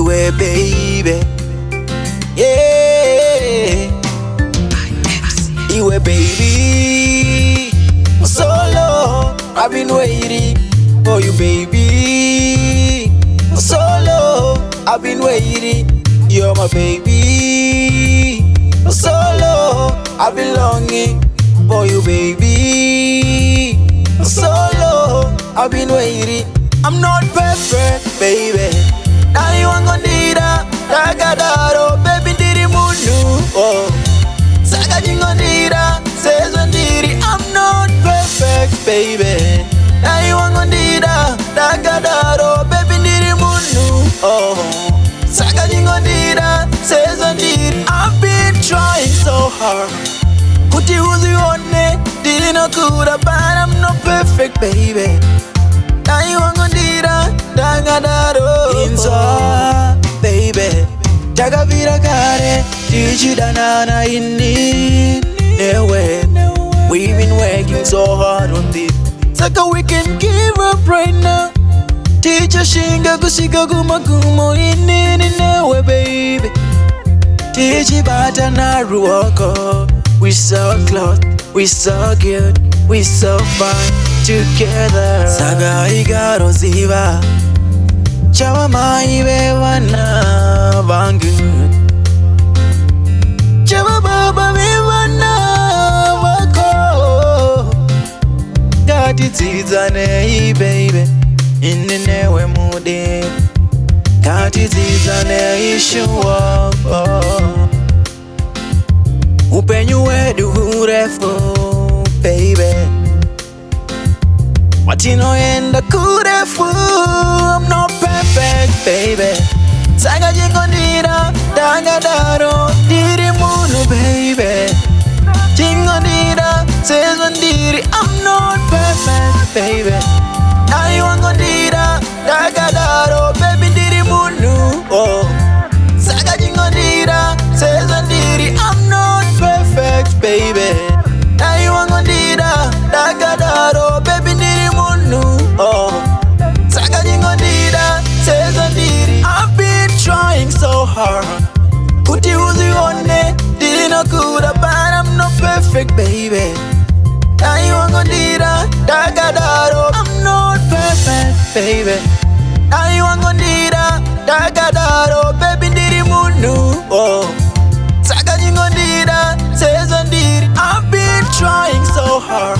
Iwe baby, yeah. Iwe baby, so long I've been waiting for you, baby. So long I've been waiting. You're my baby. So long I've been longing for you, baby. So long I've been waiting. I'm not perfect, baby. Now you ain't gonna need a Dagadaro, baby, diri munu. Oh, Saga jingo need a says when diri. I'm not perfect, baby. Now you ain't gonna need a Dagadaro, baby, diri munu. Oh, Saga jingo need a says when diri. I've been trying so hard. Kuti uzi one, diri no kuda, but I'm not perfect, baby. Now you ain't gonna need a Dagadaro. Insa, baby. Jaga vira kare, tiji danana inni. Newe, we've been working so hard on this. Saka we can give up right now. Teacher shinga kushika gumagumo inni newe, baby. Tiji bata na ruoko. We so close, we so good, we so fine together. Saga igaro ziva. Chawa maibe wana bangu. Chawa baba me wana wako. Gati tizane baby. Inenewe mude. Gati tizane ishuwa. Upenyu wedu urefu, baby. Watino yenda kurefu. I'm not perfect, baby. Saga jingo nira, Dagadaro, diri munu, baby. Jingo nira, says when diri. I'm not perfect, baby. Now you ain't gonna nira, Dagadaro, baby, diri munu. Oh, Saga jingo nira, says when diri. I'm not perfect, baby. Now you ain't gonna nira, Dagadaro, baby, diri munu. Oh, Saga jingo nira, says when diri. I've been trying so hard. Kuti uzi one, diri no kuda, but I'm not perfect, baby. Now you ain't gonna nira, Dagadaro. I'm not perfect, baby. Now you ain't gonna nira, Dagadaro, baby, diri munu. Oh, Saga jingo nira, says when diri. I've been trying so hard.